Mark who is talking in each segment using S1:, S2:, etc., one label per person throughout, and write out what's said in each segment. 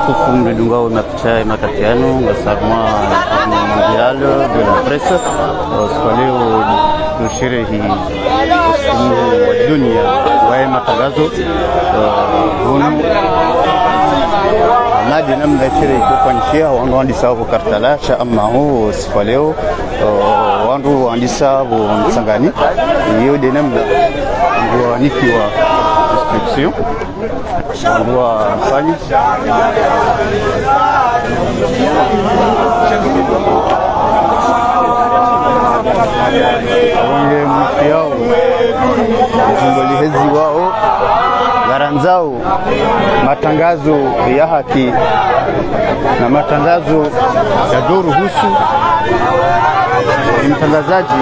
S1: tukufu mlidungao na picha makatiano ngasarma mondial de la presse kwa leo tusherehi usiku wa dunia wa matangazo hunu nadi namna sherehi kufanyishia wandu sababu kartalasha ama huu siku leo wandu sababu msangani hiyo de namna ngwa nikiwa description ngwa mfanye awange mfiao mzungoli hezi wao garanzao matangazo ya haki na matangazo ya doruhusu mtangazaji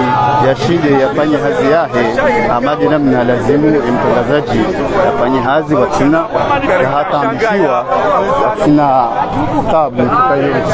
S1: yashinde yafanye hazi yahe amadi namna lazimu mtangazaji yafanye hazi watina ya hata amshiwa watina tabu kufayezi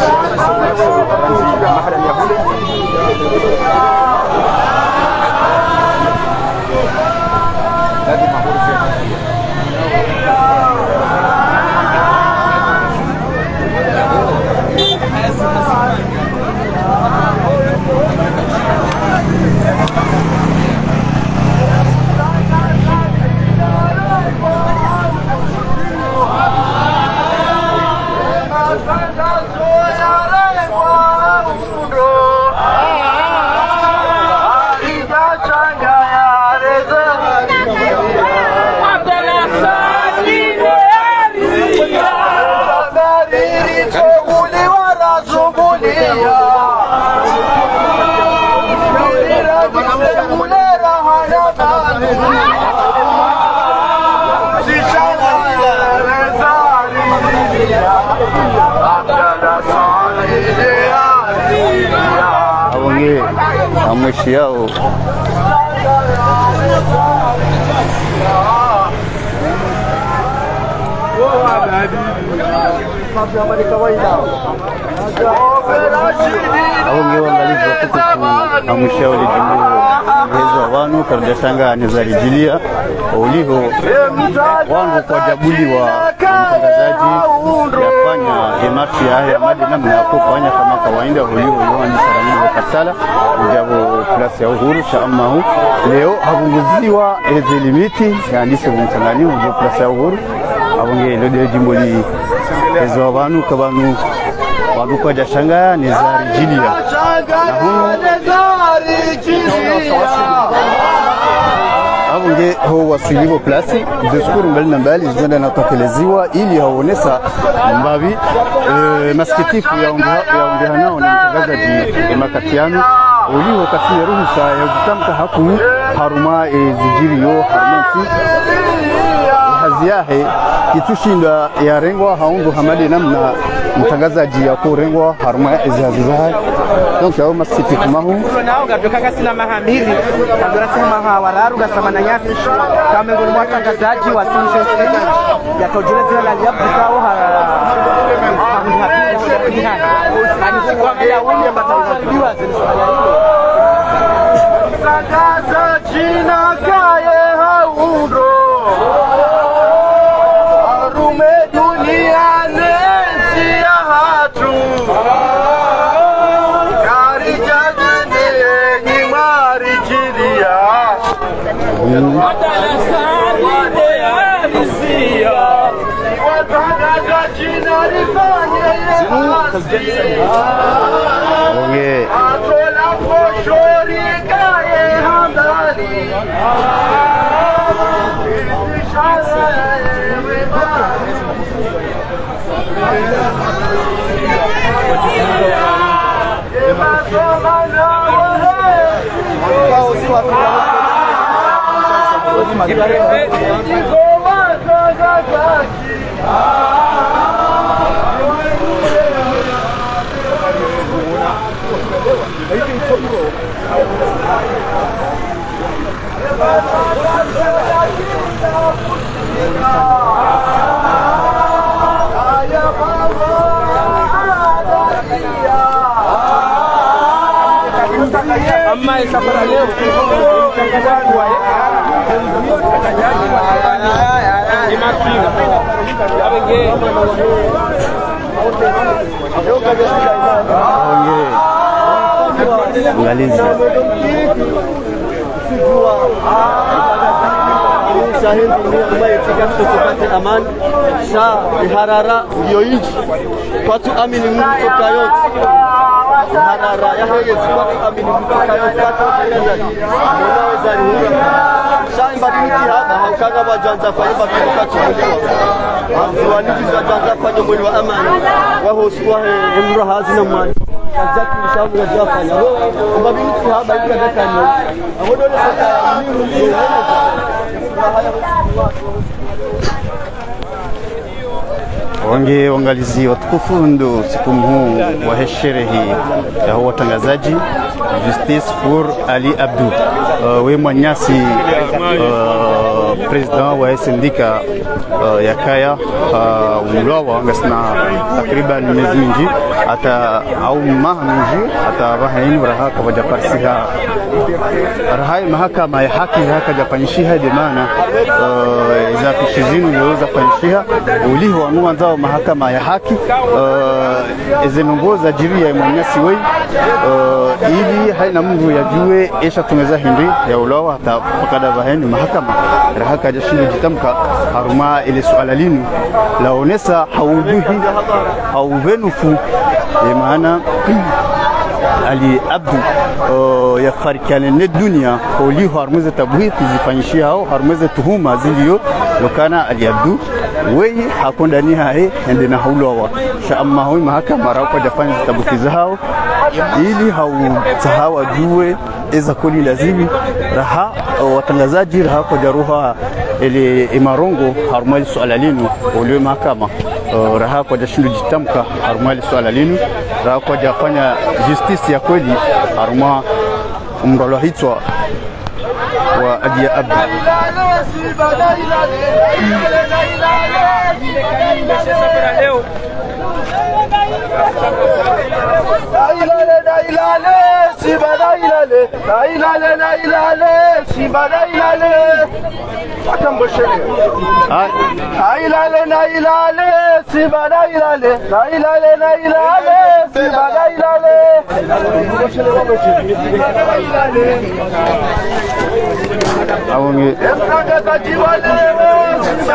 S1: awange ameshiao awange wangalizo kutufu ameshiao lijimbo hezo wanu kardashanga nizalijilia uliho wangu kwa jabuli wa mtangazaji yafanya emashi ya madi namna ya kufanya kama kawaida huliho yuani saramizo katala njabo klasi ya uhuru shaamahu leo habunguziwa eze limiti ya ndise mtangani ujo klasi ya uhuru abonge lode jimboli hezo wanu kabanu wadu kwa jashanga nizalijilia abonge ho wasilivo plasi diskuru mbali na mbali zenda natokeleziwa ili haonesa mbavi masikitifu ya ungehanao na mtangazaji makatiano uliho katika ruhusa ya kutamka haku haruma zijiriyo harumansi haziyahe kitushinda ya rengwa haundu hamadi namna mtangazaji ya kurengwa haruma izazizaha donc yao masiti kumahu
S2: nao gadoka sina mahamiri kadora sema hawararu gasamana nyasi kama ngoni mwatangazaji wa sinisho ya tojuleza la yapikao ani kwa bila wuni mbataliwa sangaza china kaye haundo arume dunia nesi ya hatu kari jajene ni marijilia atanasari ya misia watangaza china rifanye
S1: oye
S2: atola foshori kaye hamdani amma safara leo mtangazaji wa mtangazaji wa
S1: Angalizi
S3: shahidi ambaye tika tutapate amani sha harara ndio nchi watu amini Mungu toka yote harara ya heye watu amini Mungu toka yote watu wanaweza ni sha mbadiliki hapa haukaga bajanja fanya batuka chukua waniji za janja fanya mwili wa amani waho sikuwa hemura hazina mwani kazaki mshauri ya jafanya mbadiliki hapa ika dakani ahodole sasa mimi
S1: wange wangalizi watukufu ndo siku huu wa sherehe ya watangazaji Justice pour Ali Abdou we mwanyasi president wa sindika ya kaya Umlawa ngasna takriban miezi mingi ata au mingi ata bahain raha kwa japarsiha rahai mahakama ya haki haka japanyishiha de maana za fishizinu leo za panyishiha uliho anuanza mahakama ya haki ezenongoza jiri ya mwanyasi wei ili haina Mungu yajue esha tumeza hindi ya Ulawa hata pakada baheni mahakama rahaka jashindo jitamka haruma ile suala linu laonesa hauduhi hauvenufu maana Ali Abdou yafarikane ne dunia oli harmuze tabwi kuzifanyishia hao harmuze tuhuma ziliyo lokana Ali Abdou wei hakondani hae ende na Ulawa sha amma hoi mahakama rauka jafanya tabukiza hao ili hautahawa jue eza kuli lazimi raha watangazaji raha kwa jaruha ile imarongo harumali suala linu uliwe mahakama raha kwa jashindu jitamka harumali suala linu raha kwa jafanya justice ya kweli haruma umralo hitwa wa Ali Abdou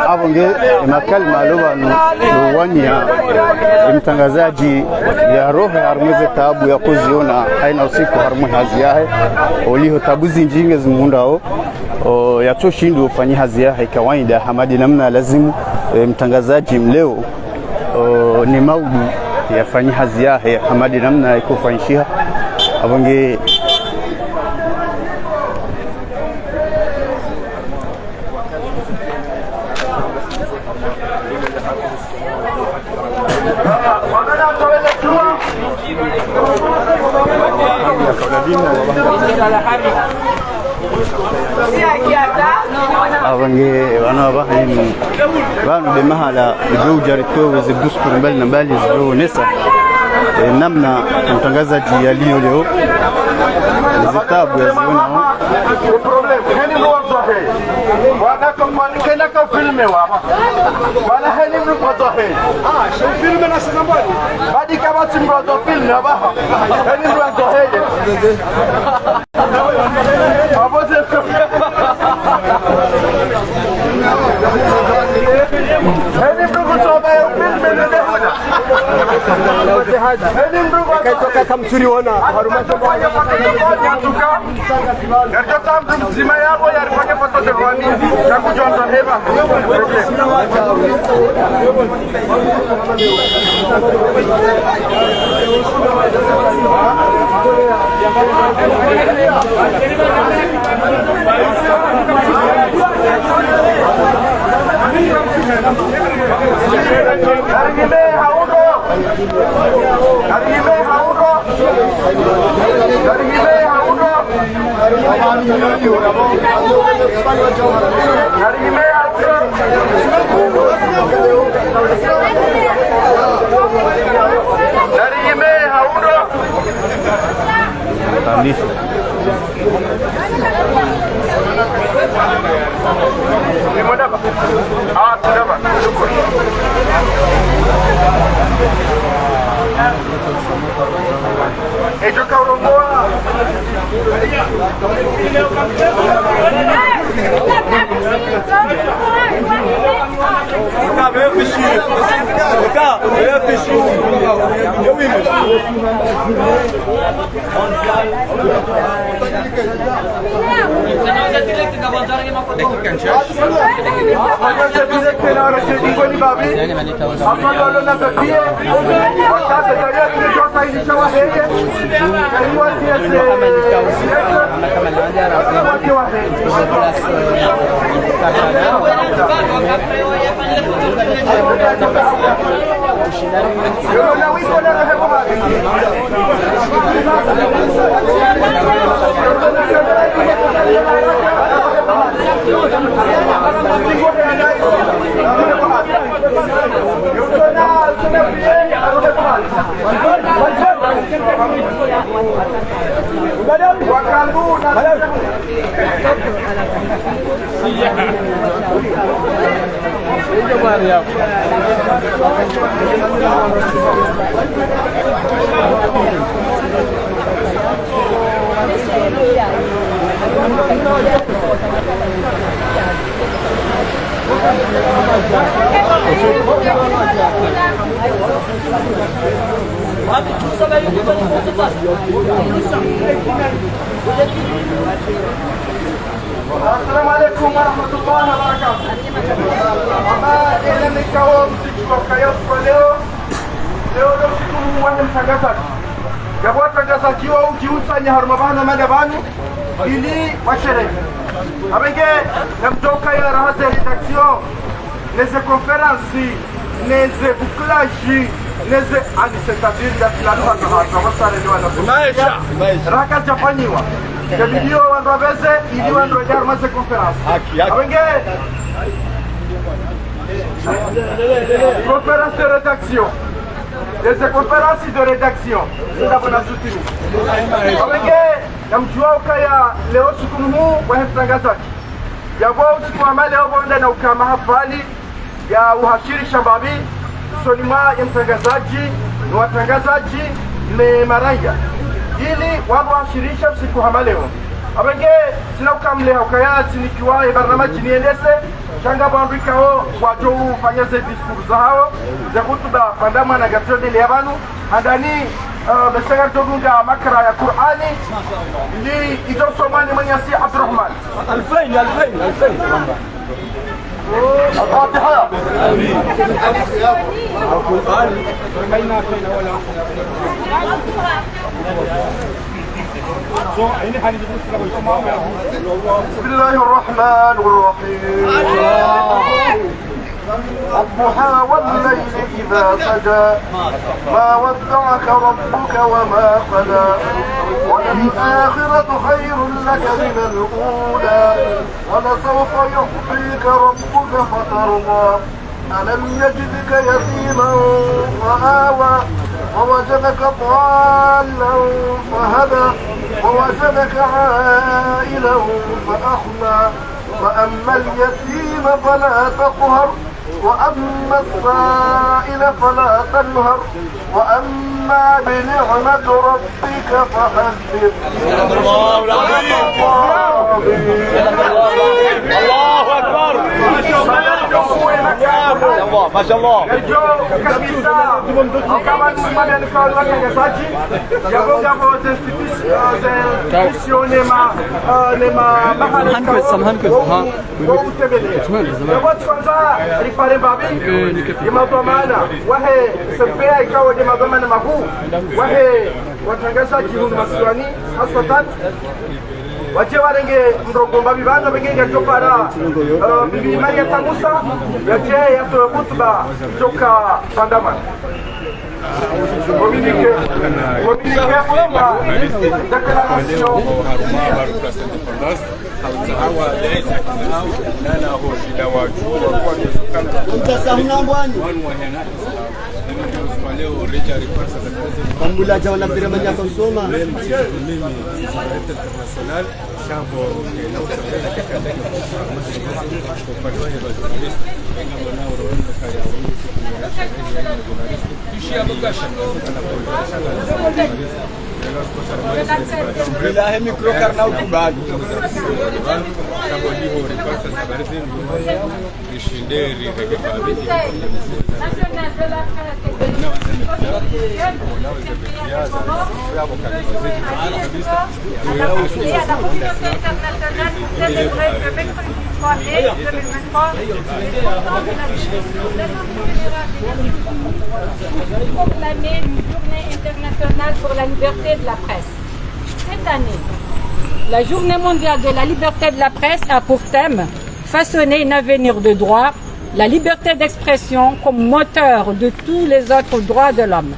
S1: Abonge makali maluba nuwania mtangazaji ya roho harumeze tabu ya kuziona haina usiku harumu hazi yahe oliho tabuzi njinge zimundao yatoshindu ufanyi hazi yahe kawaida hamadi namna lazimu mtangazaji mleo ni maudu yafanyi hazi yahe hamadi namna ikufanyishiha abonge abange wana bahini banu de mahala ndio jarito zibus kumbali na bali zio nesa namna mtangazaji yalio leo zitabu ya ziona
S4: problem hani mwazahe wana kama kena ka filme wana hani mwazahe sho filme na sinambali badi kama timbrado filme hani mwazahe aboze hani mwazahe filme na dehuna hani mwazahe kaitoka kamsuri wana haruma Erjo tam zima yabo yarifanye foto devani ya kujonza heba Ah, ejo kaurongoa Assalamu alaikum warahmatullahi wabarakatuh. Mama ile nikao msikukayo kwa leo ndio siku mwana mtangazaji. Japo watangazaji wao ujiusanya harumabana madabanu ili washerehe. Abenge namtoka ya rahaza redaction les conférences les bouclages les c'est-à-dire la maisha raka jafanywa video wanraweze ili wanrojar maze conference abenge conférence de rédaction les conférences de rédaction c'est la bonne soutenu abenge namjua kaya leo siku huu wa mtangazaji yabo siku amale obonda na ukama hafali ya uhashiri shababi sonima ya mtangazaji na watangazaji ni maraya ili wabo washirisha siku hamaleo abenge sina ukamle ukayati nikiwa barnamaji niendese shanga bandikao wajo ufanya ze discours zao za kutuba pandama na gatode le yabanu andani besanga togunga makra ya Qur'ani li idosomani manyasi Abdurrahman 2000 الفاتحة بسم الله الرحمن الرحيم الضحى والليل إذا سجى ما ودعك ربك وما قلى وللآخرة خير لك من الأولى ولسوف يعطيك ربك فترضى ألم يجدك يتيما فآوى ووجدك ضالا فهدى ووجدك عائلا فأغنى فأما اليتيم فلا تقهر وأما السائل فلا تنهر وأما بنعمة ربك فحدث. الله أكبر. ما شاء الله. Pare babi imadhamana wahe sepea ikawa de madhamana magu wahe watangazaji hunu masiwani hasatan wache warenge mrogomba bibana begenge topara bibi Maria Tamusa yache yato kutuba toka pandama communiqué forma déclaration
S3: Pambulaja wanampira manya kusoma
S5: Proclamer une journée internationale pour la liberté de la presse. Cette année, la journée mondiale de la liberté de la presse a pour thème façonner un avenir de droit, la liberté d'expression comme moteur de tous les autres droits de l'homme.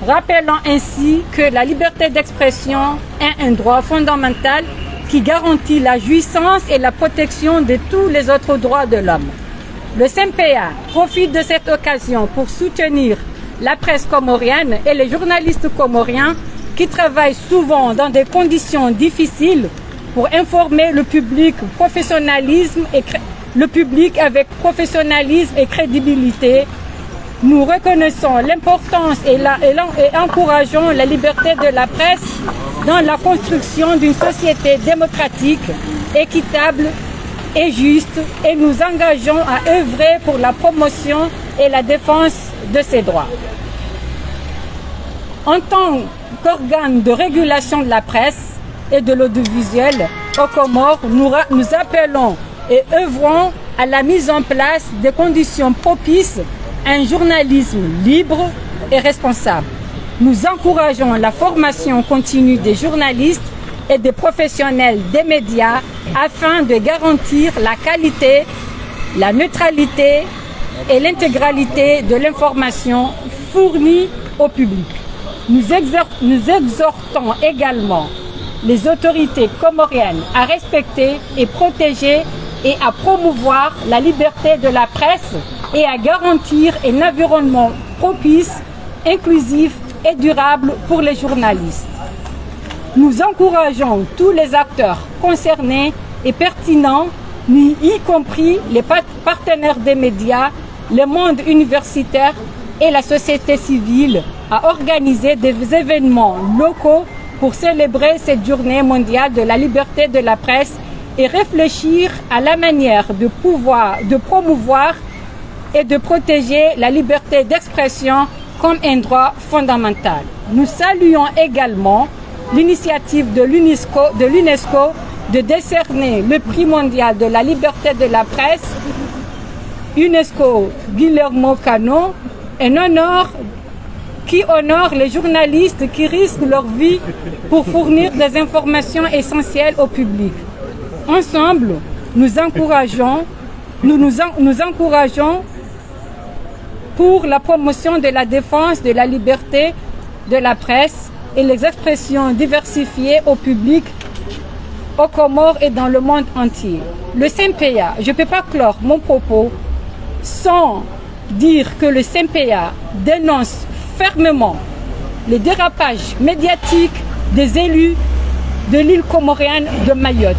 S5: Rappelant ainsi que la liberté d'expression est un droit fondamental qui garantit la jouissance et la protection de tous les autres droits de l'homme. Le SYNPEA profite de cette occasion pour soutenir la presse comorienne et les journalistes comoriens qui travaillent souvent dans des conditions difficiles pour informer le public avec professionnalisme et crédibilité. Nous reconnaissons l'importance et encourageons la liberté de la presse dans la construction d'une société démocratique, équitable et juste, et nous engageons à œuvrer pour la promotion et la défense de ces droits. En tant qu'organe de régulation de la presse et de l'audiovisuel aux Comores, nous appelons et œuvrons à la mise en place des conditions propices à un journalisme libre et responsable. Nous encourageons la formation continue des journalistes et des professionnels des médias afin de garantir la qualité, la neutralité et l'intégralité de l'information fournie au public. Nous exhortons également les autorités comoriennes à respecter et protéger et à promouvoir la liberté de la presse et à garantir un environnement propice, inclusif et durable pour les journalistes. Nous encourageons tous les acteurs concernés et pertinents, y compris les partenaires des médias, le monde universitaire et la société civile, à organiser des événements locaux pour célébrer cette journée mondiale de la liberté de la presse et réfléchir à la manière de promouvoir et de protéger la liberté d'expression comme un droit fondamental. Nous saluons également l'initiative de l'UNESCO de décerner le prix mondial de la liberté de la presse UNESCO Guillermo Cano, un honneur qui honore les journalistes qui risquent leur vie pour fournir des informations essentielles au public. Ensemble, nous nous encourageons pour la promotion de la défense de la liberté de la presse et les expressions diversifiées au public, aux Comores et dans le monde entier. Le SYNPEA, je ne peux pas clore mon propos sans dire que le SYNPEA dénonce fermement les dérapages médiatiques des élus de l'île comorienne de Mayotte.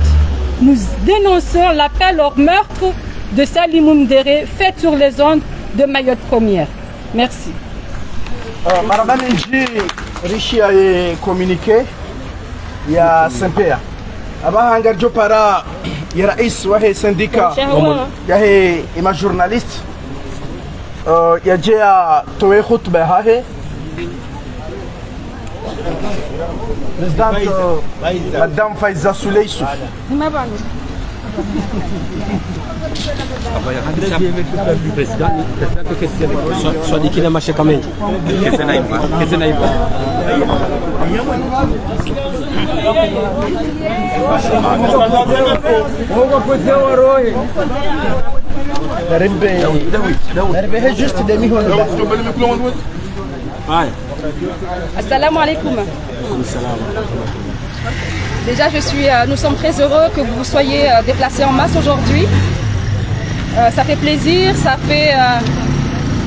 S5: Nous dénonçons l'appel au meurtre de Salim Ndéré fait sur les ondes de Mayotte Première. Merci.
S4: Madame Nji Rishi a communiqué, il y a SYNPEA. Aba hangarjo para ya rais wa syndicat ya ima journaliste ya jea towe khutba hahe Présidente Madame Faiza Souleysou.
S6: Assalamu alaikum. Déjà, nous sommes très heureux que vous soyez déplacés en masse aujourd'hui. Ça fait plaisir, ça fait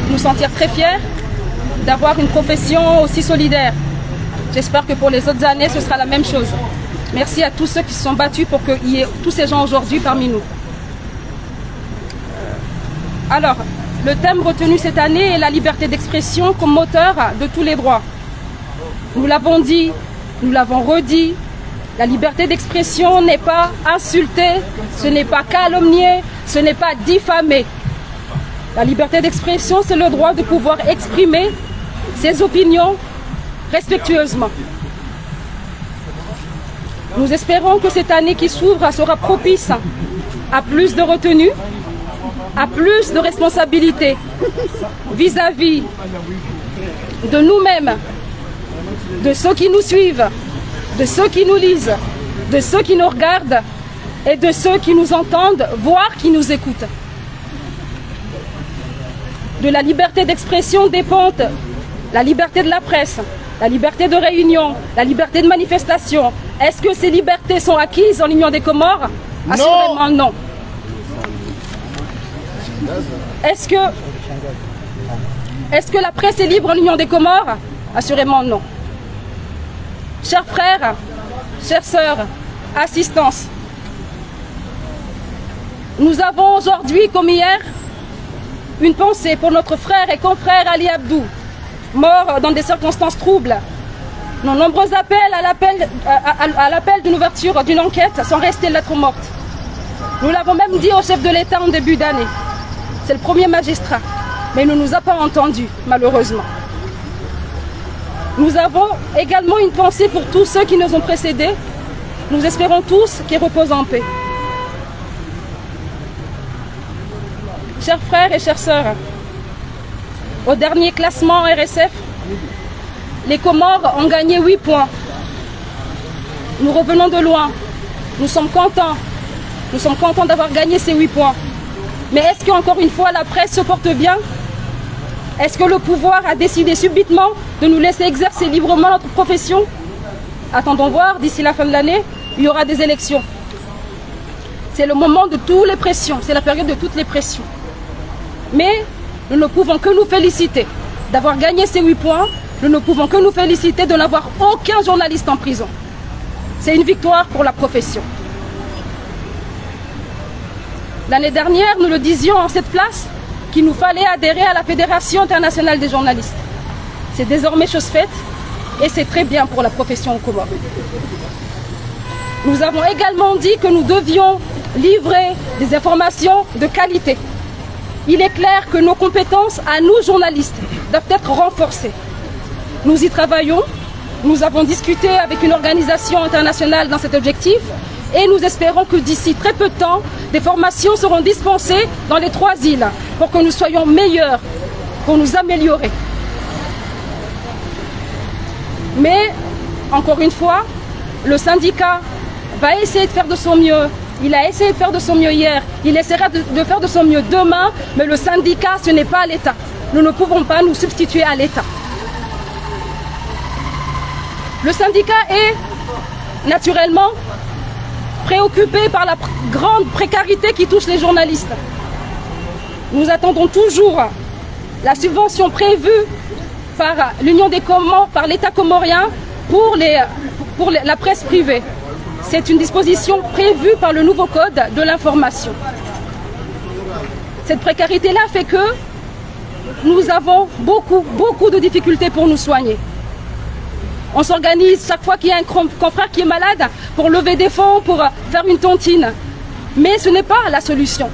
S6: nous sentir très fiers d'avoir une profession aussi solidaire. J'espère que pour les autres années, ce sera la même chose. Merci à tous ceux qui se sont battus pour qu'il y ait tous ces gens aujourd'hui parmi nous. Alors, le thème retenu cette année est la liberté d'expression comme moteur de tous les droits. Nous l'avons dit nous l'avons redit, la liberté d'expression n'est pas insulter, ce n'est pas calomnier, ce n'est pas diffamer. La liberté d'expression, c'est le droit de pouvoir exprimer ses opinions respectueusement. Nous espérons que cette année qui s'ouvre sera propice à plus de retenue, à plus de responsabilités vis-à-vis de nous-mêmes, de ceux qui nous suivent, de ceux qui nous lisent, de ceux qui nous regardent et de ceux qui nous entendent, voire qui nous écoutent. De la liberté d'expression dépendent la liberté de la presse, la liberté de réunion, la liberté de manifestation. Est-ce que ces libertés sont acquises en Union des Comores? Assurément non. Est-ce que la presse est libre en Union des Comores? Assurément non. Chers frères, chères sœurs, assistance, nous avons aujourd'hui, comme hier, une pensée pour notre frère et confrère Ali Abdou, mort dans des circonstances troubles. Nos nombreux appels à l'appel d'une ouverture d'une enquête sont restés lettres mortes. Nous l'avons même dit au chef de l'État en début d'année. C'est le premier magistrat, mais il ne nous a pas entendus, malheureusement. Nous avons également une pensée pour tous ceux qui nous ont précédés. Nous espérons tous qu'ils reposent en paix. Chers frères et chères sœurs, au dernier classement RSF, les Comores ont gagné 8 points. Nous revenons de loin. Nous sommes contents. Nous sommes contents d'avoir gagné ces 8 points. Mais est-ce qu'encore une fois la presse se porte bien? Est-ce que le pouvoir a décidé subitement de nous laisser exercer librement notre profession? Attendons voir, d'ici la fin de l'année, il y aura des élections. C'est le moment de toutes les pressions, c'est la période de toutes les pressions. Mais nous ne pouvons que nous féliciter d'avoir gagné ces 8 points. Nous ne pouvons que nous féliciter de n'avoir aucun journaliste en prison. C'est une victoire pour la profession. L'année dernière, nous le disions en cette place, qu'il nous fallait adhérer à la Fédération internationale des journalistes. C'est désormais chose faite et c'est très bien pour la profession aux Comores. Nous avons également dit que nous devions livrer des informations de qualité. Il est clair que nos compétences à nous, journalistes, doivent être renforcées. Nous y travaillons, nous avons discuté avec une organisation internationale dans cet objectif et nous espérons que d'ici très peu de temps, des formations seront dispensées dans les 3 îles pour que nous soyons meilleurs, pour nous améliorer. Mais, encore une fois, le syndicat va essayer de faire de son mieux. Il a essayé de faire de son mieux hier, il essaiera de faire de son mieux demain, mais le syndicat, ce n'est pas l'État. Nous ne pouvons pas nous substituer à l'État. Le syndicat est naturellement préoccupé par la grande précarité qui touche les journalistes. Nous attendons toujours la subvention prévue par l'Union des Comores, par l'État comorien pour la presse privée. C'est une disposition prévue par le nouveau code de l'information. Cette précarité-là fait que nous avons beaucoup de difficultés pour nous soigner. On s'organise chaque fois qu'il y a un confrère qui est malade pour lever des fonds, pour faire une tontine. Mais ce n'est pas la solution.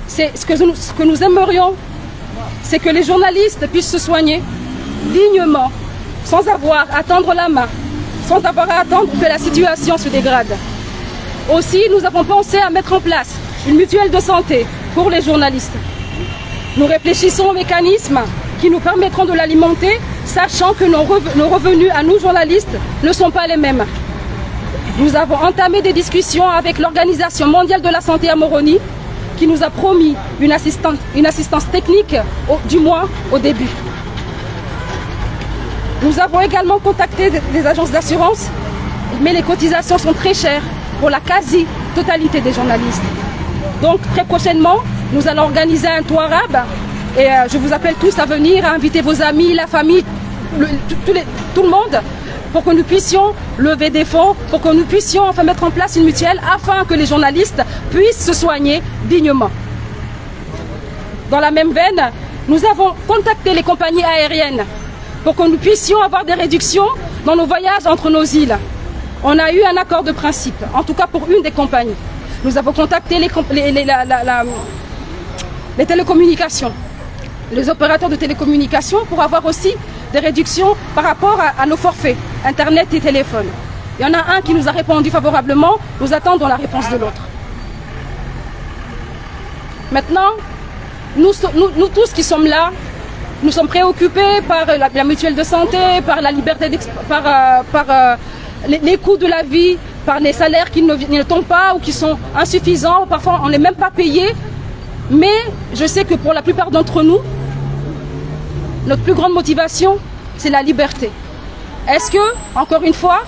S6: Ce que nous aimerions, c'est que les journalistes puissent se soigner dignement, sans avoir à tendre la main, sans avoir à attendre que la situation se dégrade. Aussi, nous avons pensé à mettre en place une mutuelle de santé pour les journalistes. Nous réfléchissons aux mécanismes qui nous permettront de l'alimenter, sachant que nos revenus à nous journalistes ne sont pas les mêmes. Nous avons entamé des discussions avec l'Organisation mondiale de la santé à Moroni, qui nous a promis une assistance technique, du moins au début. Nous avons également contacté des agences d'assurance, mais les cotisations sont très chères pour la quasi-totalité des journalistes. Donc très prochainement, nous allons organiser un tour arabe et je vous appelle tous à venir, à inviter vos amis, la famille, tout le monde, pour que nous puissions lever des fonds, pour que nous puissions enfin mettre en place une mutuelle afin que les journalistes puissent se soigner dignement. Dans la même veine, nous avons contacté les compagnies aériennes pour que nous puissions avoir des réductions dans nos voyages entre nos îles. On a eu un accord de principe, en tout cas pour une des compagnies. Nous avons contacté les télécommunications, les opérateurs de télécommunications pour avoir aussi des réductions par rapport à nos forfaits, Internet et téléphone. Il y en a un qui nous a répondu favorablement, nous attendons la réponse de l'autre. Maintenant, nous tous qui sommes là, nous sommes préoccupés par la mutuelle de santé, par la liberté par les coûts de la vie, par les salaires qui ne tombent pas ou qui sont insuffisants, parfois on n'est même pas payé. Mais je sais que pour la plupart d'entre nous, notre plus grande motivation, c'est la liberté. Est-ce que, encore une fois,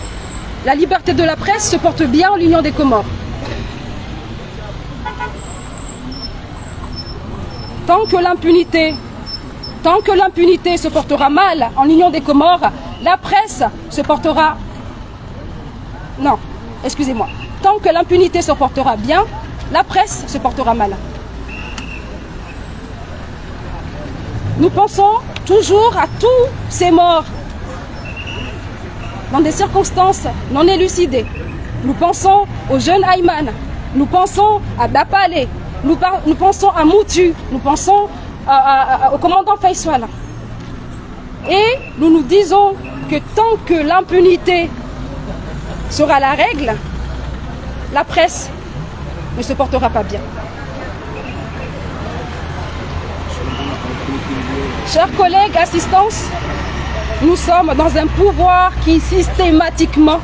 S6: la liberté de la presse se porte bien en l'Union des Comores? Tant que l'impunité se portera mal en l'Union des Comores, la presse se portera... Non, excusez-moi. Tant que l'impunité se portera bien, la presse se portera mal. Nous pensons toujours à tous ces morts dans des circonstances non élucidées. Nous pensons au jeune Ayman, nous pensons à Bapalé, nous pensons à Moutu, nous pensons au commandant Faisal. Et nous nous disons que tant que l'impunité sera la règle, la presse ne se portera pas bien. Chers collègues, assistance, nous sommes dans un pouvoir qui systématiquement,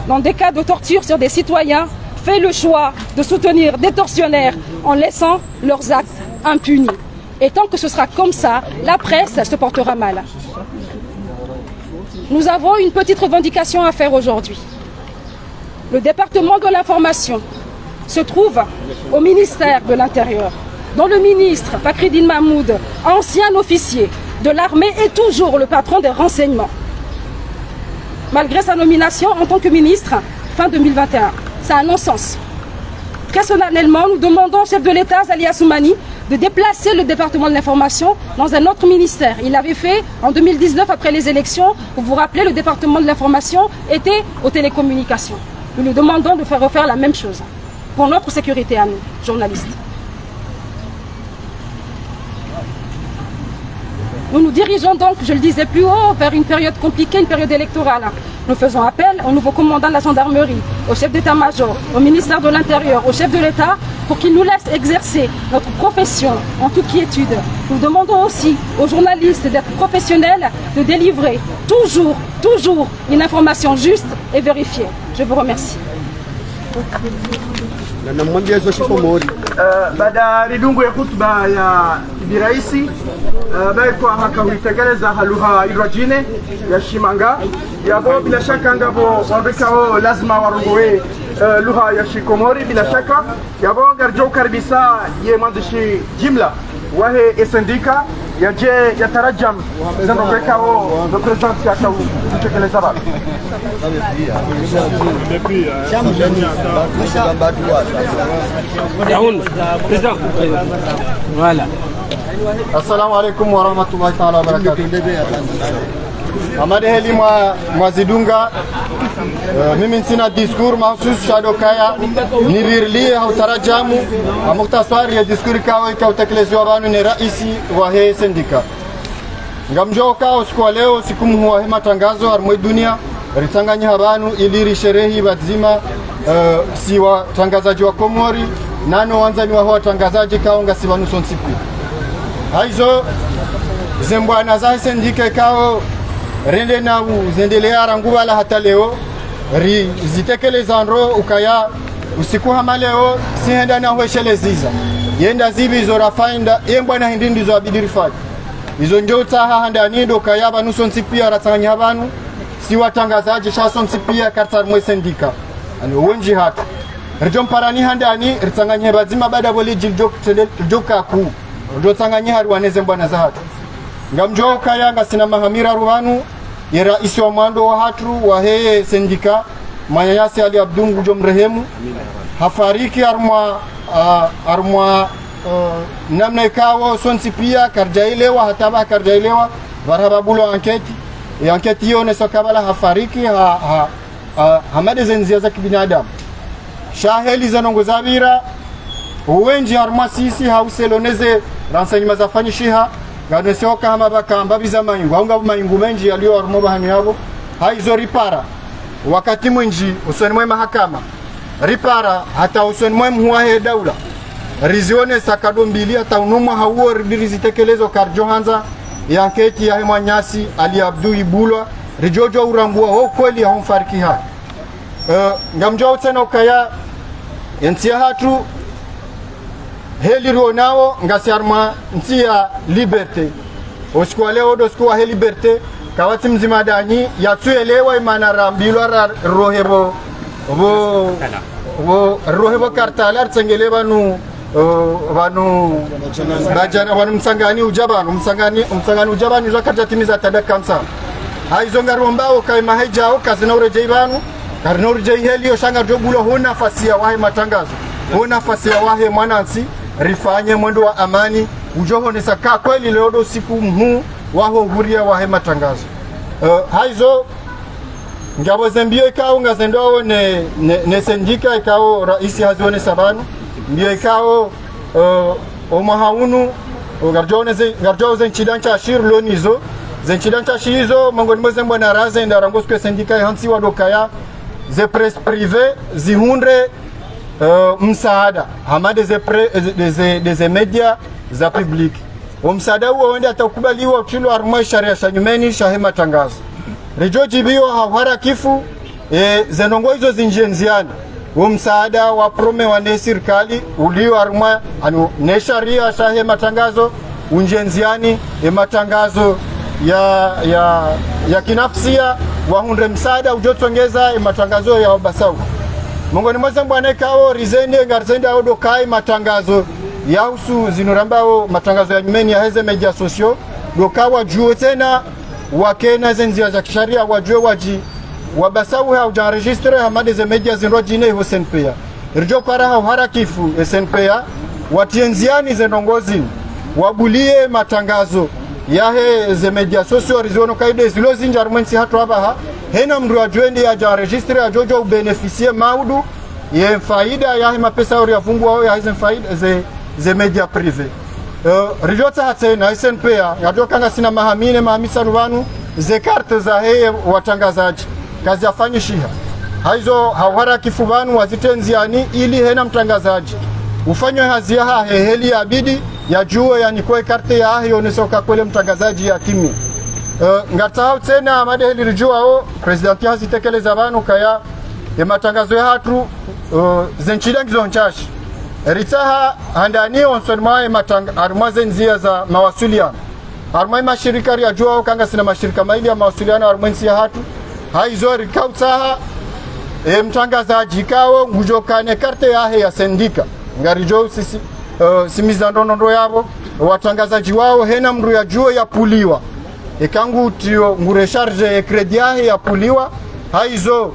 S6: dans des cas de torture sur des citoyens, fait le choix de soutenir des tortionnaires en laissant leurs actes impunis. Et tant que ce sera comme ça, la presse se portera mal. Nous avons une petite revendication à faire aujourd'hui. Le département de l'information se trouve au ministère de l'Intérieur, dont le ministre Fakridine Mahmoud, ancien officier de l'armée, est toujours le patron des renseignements, malgré sa nomination en tant que ministre fin 2021. C'est un non-sens. Personnellement, nous demandons au chef de l'État, Zali Assoumani, de déplacer le département de l'information dans un autre ministère. Il l'avait fait en 2019 après les élections. Vous vous rappelez, le département de l'information était aux télécommunications. Nous lui demandons de faire refaire la même chose pour notre sécurité à nous, journalistes. Nous nous dirigeons donc, je le disais plus haut, vers une période compliquée, une période électorale. Nous faisons appel au nouveau commandant de la gendarmerie, au chef d'état-major, au ministère de l'Intérieur, au chef de l'État, pour qu'il nous laisse exercer notre profession en toute quiétude. Nous demandons aussi aux journalistes d'être professionnels, de délivrer toujours une information juste et vérifiée. Je vous remercie.
S4: Baada ridungu ya hutuba ya biraisi baikwa hakahuitegeleza haluha irajine ya shimanga yabo bila shaka ngabo wabekao lazima warongoe lugha ya shikomori bila shaka yabo ngarjo karibisa ye mandishi jimla wahe esendika yaje yatarajam zanobekao do president yakao kutekeleza baba
S2: Voilà.
S1: Assalamu alaikum wa rahmatullahi ta'ala wa barakatuh. Amade heli mwazidunga mimi sina discours mahsus shado kaya nirirli au tarajamu mukhtasari ya discours kawa ikatekelezwa banu ni raisi wa he sindika ngamjoka usiku leo siku mwa he matangazo armwe dunia ritanganya habanu ili sherehi bazima si watangazaji wa Komori nano wanzani wa watangazaji kaonga si banu sonsipi haizo zembwana za sindike kao rende na uzendelea ranguba la hata leo zitekeleza nro ukaya usiku hama leo sienda na hweshele ziza yenda zibi zo rafainda yembwana hindi ndizo abidirifati izo njo utaha handani ndo kaya banu sonsipia ratsanya banu si watangazaji sha sonsipia kartar mwe sindika ano wenji hata rjom parani handani ritsanganya bazima bada boli joka ku ndo tsanganya harwane zembwana za hata ngamjo kaya ngasina mahamira ruhanu ya raisi wa mwando wa hatru wa heye sindika Manyanyasi Ali Abdungu jomrehemu hafariki armwa
S7: namna ikawa sonsi pia karjailewa hataba karjailewa warababulo anketi anketi hiyo neso kabala hafariki hamade zenzia za kibinadamu shaheli za nongozabira uwenji harma sisi hauseloneze renseignement za fanyishiha ganesoka hama bakamba biza maingu haunga maingu menji yaliyo harmo bahani yabo haizo ripara wakati mwinji usoni mwe mahakama ripara hata usoni mwe mhuahe daula rizione sakado mbili hata unumwa hauo rizitekelezwa karjo hanza ya anketi ya hema nyasi Ali Abdu Ibulwa rijojo urambua ho kweli ya humfariki hai ngamjwa utena ukaya entia hatu heli ruonao ngasi arma ntia liberté osikuwa leo dosikuwa he liberté kawati mzima danyi yatuelewa imana rambilwa rohebo rohebo kartalar tsengele banu bajana wanu msangani ujabani zakata timiza tadakansa haizo ngarombao kaima haijao kazina urejei banu karina urejei helio shanga jobulo huna nafasi ya wahe matangazo huna nafasi ya wahe mwanansi rifanye mwendo wa amani ujoho nesaka kweli leo siku mhu waho huria wahe matangazo haizo ngabo zembio ikao ngazendao ne sendika ikao raisi hazione sabanu mbio ikao omahaunu garjo zenchidancha ashir lonizo zenchidancha shizo mangoni mwezembo na raze ndarangoskwe sendika hansi wadokaya ze presse privé zihundre msaada hamade ze media za public msaada huo wende atakubaliwa kilo armai sharia shanyumeni shahema tangazo rijoji biyo hawara kifu zenongo hizo zinjenziani msaada wa prome wa serikali ulio armai anu ne sharia shahema tangazo unjenziani matangazo ya kinafsia wahundre msaada ujotongeza matangazo ya Obasau mongoni mwazambu anekao rizende ngarzende audo kai matangazo ya usu zinurambao matangazo ya nyumeni ya heze media sosio dokawa juo tena wakena zenzia za kisharia wajue waji Wabasau hauja registre hamade ze media zinrojine ho SNPA irjo para harakifu SNPA watienziani zenongozi wabulie matangazo yahe ze media sosio rizono kaide zilo zinjarmwensi hatu abaha hena mru ajuendi ya jan registre ya jojo ubeneficie maudu ye faida yahe mapesa ori afungu wao ya hizen faida ze media privé rijota hate na SNPA ya kanga sina mahamine mahamisa nuwanu ze karte za heye watangazaji kazi afanyishiha haizo hawara kifubanu wazitenziani ili hena mtangazaji ufanywe hazia heli ya bidi ya juo ya nikoe karte ya ahi onesoka kwele mtangazaji ya kimi ngatao tena amade heli rijua o presidenti hazitekeleza banu kaya ya matangazo ya hatu zenchidangizo nchashi ritaha handani onsonmae armaze nzia za mawasuliano armai mashirika ya jua o kanga sina mashirika maili ya mawasuliano armensi ya hatu haizo rikautaha mtangazaji kao ngujokane karte yahe ya sendika ngarijo sisi simizandonondo yabo watangazaji wao hena mru ya juo ya puliwa ikangu tio ngure charge kredi yahe ya puliwa haizo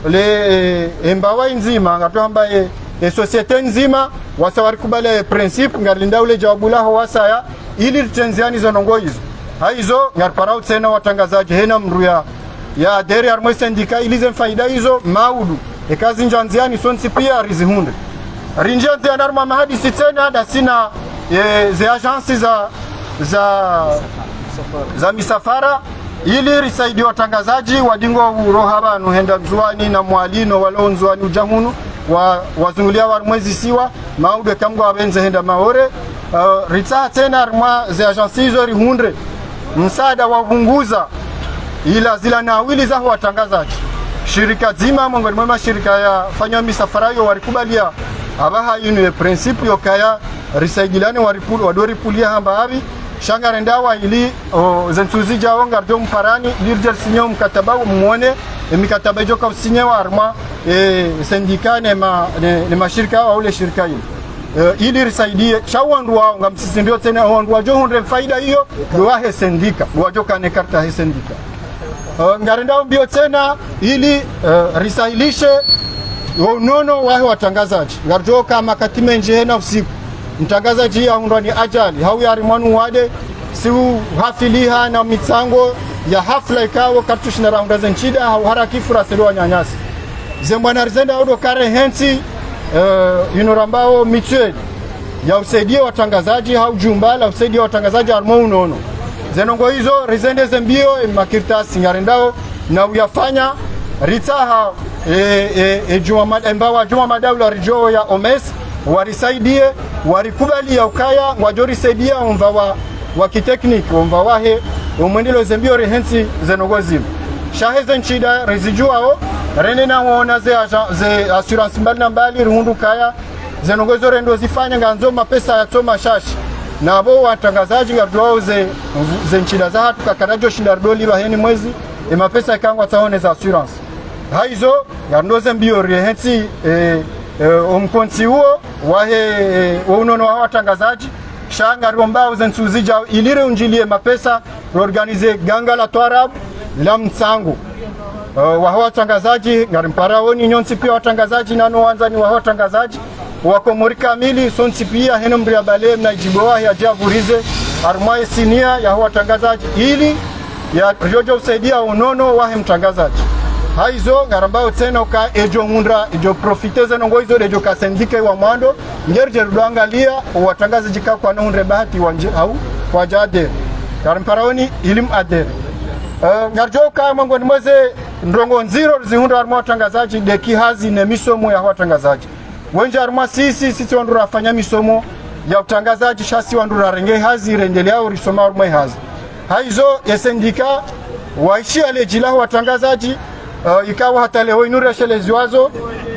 S7: le embawa nzima ngato ambaye societe nzima wasawari kubale principe ngalinda ule jawabu lao wasaya ili tenziani zonongo hizo haizo ngarparau tena watangazaji hena mru ya deri armwe sendika ilize faida hizo maudu ekazi njanziani sonsi pia rizihunde rinjete anarma mahadisi tena hada sina ze agensi za misafara ili risaidi watangazaji wadingo urohaba nuhenda mzuani na mwalino walo nzuani ujahunu wazungulia warmwezi siwa maudu kamgo wabenze henda maore ritsa tena arma ze agensi hizo rihundre msaada wahunguza ila zila nawili za watangazaji shirika zima mongoni mwa shirika ya fanya misafara yo warikubalia abaha yinu principe yo kaya risaigilane wadori pulia hamba abi shangarendawa ili zentuzi jawo ngardo mparani lirjer sinyo mkataba muone mikataba joka usinyewa arma sendika ne mashirika au le shirika hili ili risaidie shawandu wao ngamsisi ndio tena wandu wajo hundre faida hiyo doahe sendika wajoka ne karta he sendika ngarenda mbio tena ili risahilishe unono wahe watangazaji ngarjo kama katime nje na usiku mtangazaji ya hundani ajali hau ya rimanu wade siu hafiliha na mitsango ya hafla ikawo kartushina raunda zenchida hau harakifu raselwa nyanyasi zembwana rizenda odo kare hensi inorambao mitueli ya usaidia watangazaji hau jumbala usaidia watangazaji armo unono zenongo hizo rizende zembio makirtasi ngarendao na uyafanya ritaha juma madaula rijo ya omes warisaidie warikubali ya ukaya wajori saidia umva wa kitekniki umva wahe umwendilo zembio rehensi zenongo zimu shaheze nchida rizijuao rene na waona ze assurance mbali na mbali ruhundu kaya zenongozo rendo zifanya nganzo mapesa ya toma shashi na abo watangazaji ngarduao ze nchida za hatu kakarajo shindardoli baheni mwezi mapesa ikangwa taone za assurance haizo ngandoze mbio rehensi umkonsi huo wahe unono wa watangazaji shanga rombao zensuzija ilire unjilie mapesa organize ganga la twarabu la mtsangu wa watangazaji ngarimparaoni nyonsi pia watangazaji nano wanzani wa watangazaji wako morika mili sonsi pia heno mbria bale na jiboa ya javurize armai sinia ya watangazaji ili ya riojo usaidia unono wa mtangazaji haizo ngarambao tena uka ejo mundra ejo profiteze nongo hizo ejo kasendike wa mwando ngerje rudangalia watangazaji kwa nonre bahati wanje au kwa jade ngarimparaoni ilim adere ngarjoka mangoni mweze ndongo nziro zihunda arma watangazaji deki hazi ne misomo ya watangazaji wenja arma sisi wandura afanya misomo ya utangazaji shasi wandura renge hazi rendelea urisoma arma hazi haizo yesendika waishi alejila watangazaji ikawa hata leo inure shele ziwazo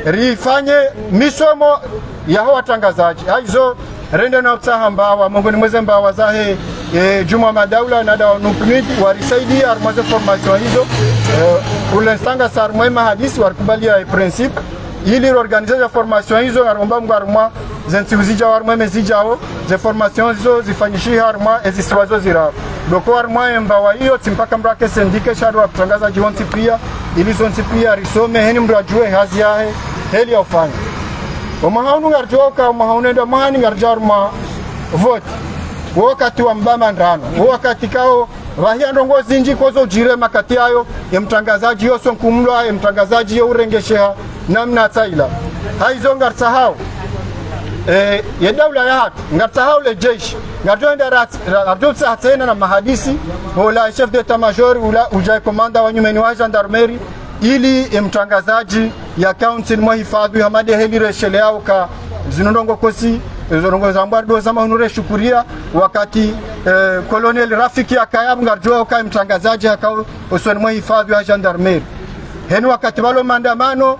S7: rifanye misomo ya watangazaji haizo rende na utaha mbawa mangoni mweze mbawa zahe Juma Madaula na dawa nupimid warisaidia armaze formation hizo ulenstanga sarmwema hadisi warikubalia principe ili organize formation hizo ngaromba mgaruma zensuzija warmeme zijao ze formation hizo zifanyishi harma ezisiwazo zira doko arma mbawa hiyo timpaka mbrake sendike shadu wa kutangaza jiwonti pia ili zonti pia risome heni mrajue hazi yahe heli ya ufanya umahaunu ngarjoka umahaunenda mahani ngarjarma vote wakati wa mbama ndano wakati kao rahia ndongo zinji kozo jire makati ayo ya mtangazaji yoso nkumlwa ya mtangazaji yo urengesheha namna taila haizo ngarsahau ya daula ya hatu ngarsahau le jeshi ngarjoenda ardutsa hatena na mahadisi wala chef d'état major wala ujai komanda wa nyumeni wa gendarmerie ili mtangazaji ya council mwa hifadhi hamade heli reshele yao ka zinondongo kosi zonongo zambardo zama hunure shukuria wakati Colonel Rafiki akaya ngarjoa ka mtangazaji akao usoni mwa hifadhi ya gendarmerie heni wakati walo maandamano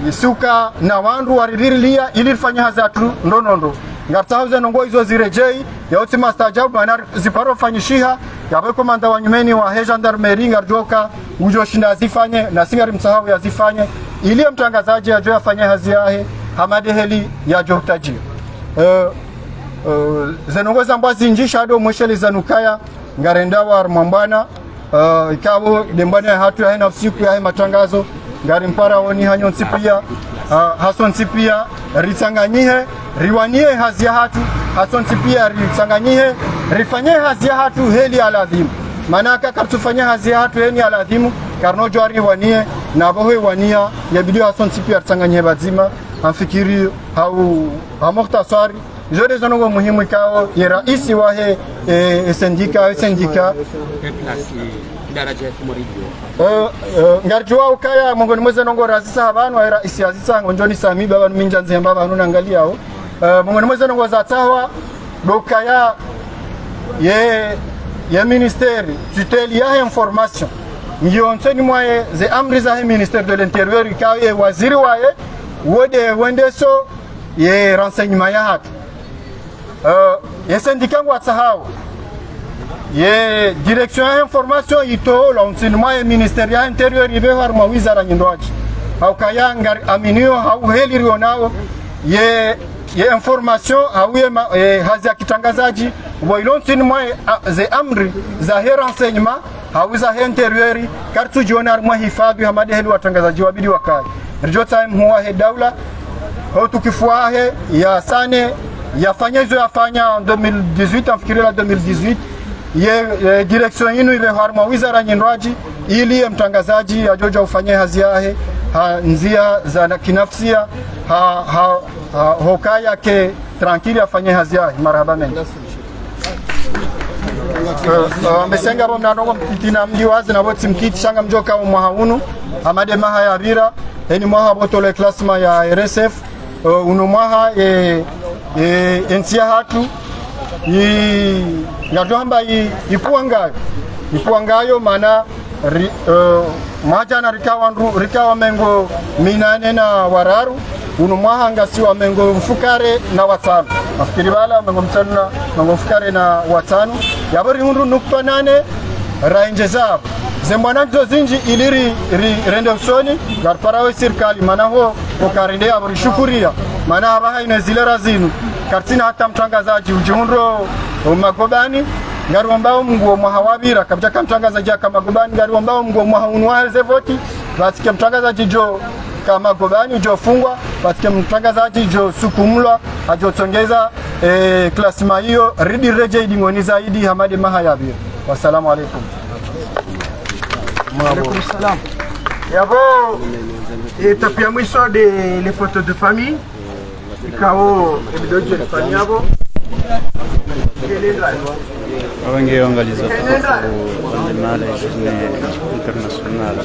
S7: isuka na wandu waridirilia ili fanya hazatu ndonondo ngartauza nongo hizo zirejei ya uti mastajabu maana ziparo fanyishiha ya komanda wa nyumeni wa gendarmerie ngarjoka ujoshinda zifanye na singari msahau ya zifanye ili mtangazaji ajoa fanya hazi yahe hamade heli ya johtaji zenongoza mbazi njisha ado mwesheli zanukaya ngarendawa armambana ikawo dembane hatu ya hena usiku ya matangazo ngari mpara oni hanyo nsipia hason sipia ritsanganyihe riwanie hazi ya hatu hason sipia ritsanganyihe rifanye hazi ya hatu heli aladhimu manaka kartufanye hazi ya hatu heli aladhimu karnojo ariwanie na bohe wania ya bidio hason sipia ritsanganyihe bazima amfikiri hau hamoktasari zode zonongo muhimu ikao ya raisi wahe sendika
S2: daraja kumuridio
S7: ngarjua ukaya mongoni mweze nongo razisa habanu wa raisi azisa ngonjoni sami baba minja nzemba banu nangalia ho mongoni mweze nongo za tawa dokaya ye ministeri tuteli ya information ngiyonseni mwaye ze amri za ministère de l'intérieur ikao ye waziri waye wode wendeso ye renseignement ya hatu ye syndicat wa sahau ye direction ya information ito la enseignement ya ministère ya intérieur ibe harma wizara nyindoaji au kaya ngar aminio au heli rionao ye information au ye hazi ya kitangazaji wa ilo enseignement ze amri za he renseignement au za he intérieur kartu jonar mwa hifadhi hamade heli watangazaji wabidi wakai rjo time huwa he daula au tukifuahe ya sane yafanya hizo yafanya 2018 afikiri la 2018 ye direction yinu ile harma wizara nyindwaji ili mtangazaji ajoja ufanye hazi yahe nzia za kinafsia hokaya ke tranquili afanye hazi yahe. Marhaba mengi mesenga bo mnanongo mkitina mji wazi na boti mkiti shanga mjoka mwahaunu amade maha ya bira eni mwaha botole klasma ya RSF uno mwaha ensia hatu yadohamba ipuangayo mana majana rikawa mengo minane na wararu uno mwaha ngasiwa mengo mfukare na watano afikiri bala mengo mtano na mengo mfukare na watano yabari hundu nukta 8 rainje zao zembwana nzo zinji iliri rende usoni garparawe sirkali mana ho karinde abari shukuria mana abaha inezilera zinu kartina hata mtangazaji ujihundro magobani ngari wambao mnguo mwahawabira kabita mtangazaji kama magobani ngari wambao mnguo mwahunwa zevoti basike mtangazaji jo kama gobani jo fungwa basike mtangazaji jo sukumlwa ajotongeza klasma hiyo ridi reje idingoni zaidi hamade mahayabira. Wassalamu alaikum.
S2: Alaikum salam.
S4: Yabo étape ya mwisho de les photos de famille ikao ebidoje de famille yabo
S1: wengi waangaliza mara international